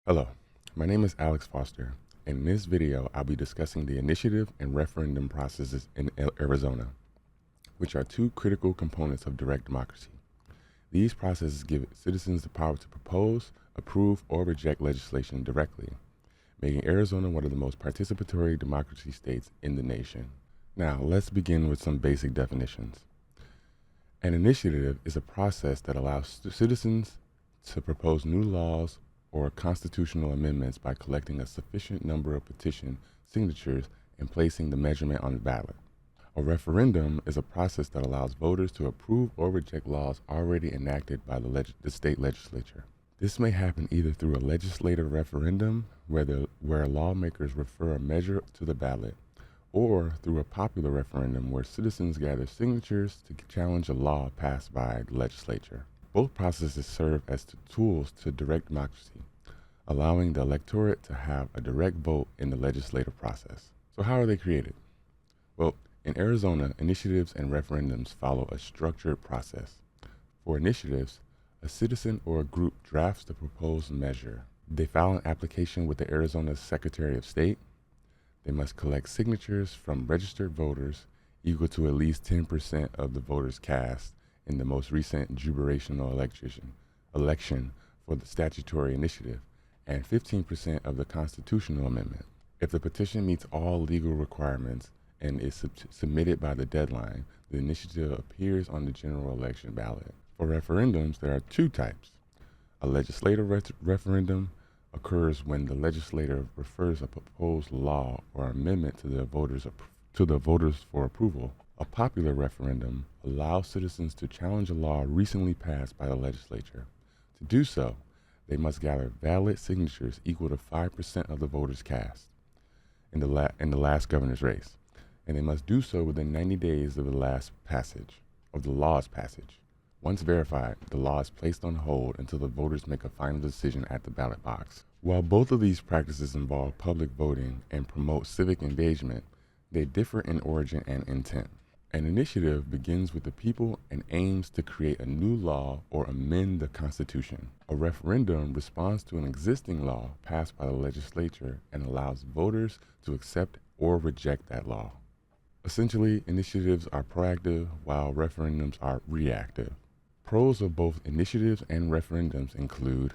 Hello, my name is Alex Foster. In this video, I'll be discussing the initiative and referendum processes in Arizona, which are two critical components of direct democracy. These processes give citizens the power to propose, approve, or reject legislation directly, making Arizona one of the most participatory democracy states in the nation. Now, let's begin with some basic definitions. An initiative is a process that allows citizens to propose new laws or constitutional amendments by collecting a sufficient number of petition signatures and placing the measurement on the ballot. A referendum is a process that allows voters to approve or reject laws already enacted by the state legislature. This may happen either through a legislative referendum, where lawmakers refer a measure to the ballot, or through a popular referendum where citizens gather signatures to challenge a law passed by the legislature. Both processes serve as tools to direct democracy, allowing the electorate to have a direct vote in the legislative process. So how are they created? Well, in Arizona, initiatives and referendums follow a structured process. For initiatives, a citizen or a group drafts the proposed measure. They file an application with the Arizona Secretary of State. They must collect signatures from registered voters equal to at least 10% of the voters cast in the most recent jurisdictional election for the statutory initiative, and 15% of the constitutional amendment. If the petition meets all legal requirements and is submitted by the deadline, the initiative appears on the general election ballot. For referendums, there are two types. A legislative referendum occurs when the legislator refers a proposed law or amendment to the voters for approval. A popular referendum allows citizens to challenge a law recently passed by the legislature. To do so, they must gather valid signatures equal to 5% of the voters cast in the last governor's race, and they must do so within 90 days of the law's passage. Once verified, the law is placed on hold until the voters make a final decision at the ballot box. While both of these practices involve public voting and promote civic engagement, they differ in origin and intent. An initiative begins with the people and aims to create a new law or amend the Constitution. A referendum responds to an existing law passed by the legislature and allows voters to accept or reject that law. Essentially, initiatives are proactive while referendums are reactive. Pros of both initiatives and referendums include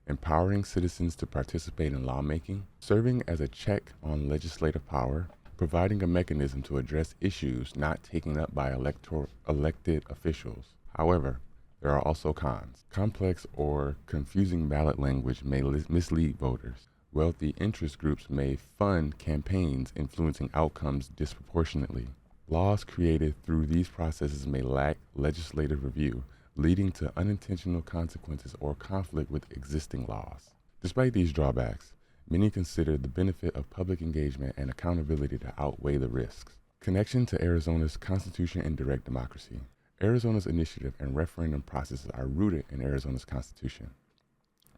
empowering citizens to participate in lawmaking, serving as a check on legislative power, providing a mechanism to address issues not taken up by elected officials. However, there are also cons. Complex or confusing ballot language may mislead voters. Wealthy interest groups may fund campaigns influencing outcomes disproportionately. Laws created through these processes may lack legislative review, leading to unintentional consequences or conflict with existing laws. Despite these drawbacks, many consider the benefit of public engagement and accountability to outweigh the risks. Connection to Arizona's Constitution and direct democracy. Arizona's initiative and referendum processes are rooted in Arizona's Constitution,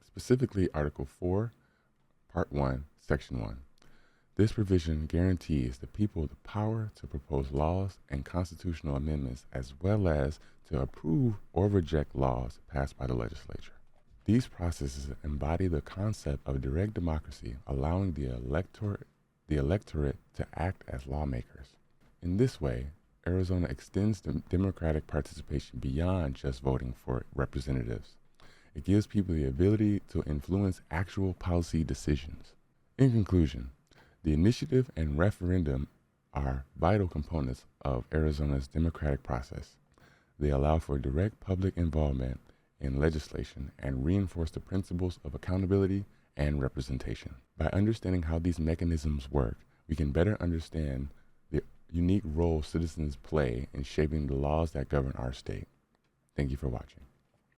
specifically Article 4, Part 1, Section 1. This provision guarantees the people the power to propose laws and constitutional amendments, as well as to approve or reject laws passed by the legislature. These processes embody the concept of direct democracy, allowing the electorate to act as lawmakers. In this way, Arizona extends democratic participation beyond just voting for representatives. It gives people the ability to influence actual policy decisions. In conclusion, the initiative and referendum are vital components of Arizona's democratic process. They allow for direct public involvement in legislation and reinforce the principles of accountability and representation. By understanding how these mechanisms work, we can better understand the unique role citizens play in shaping the laws that govern our state. Thank you for watching.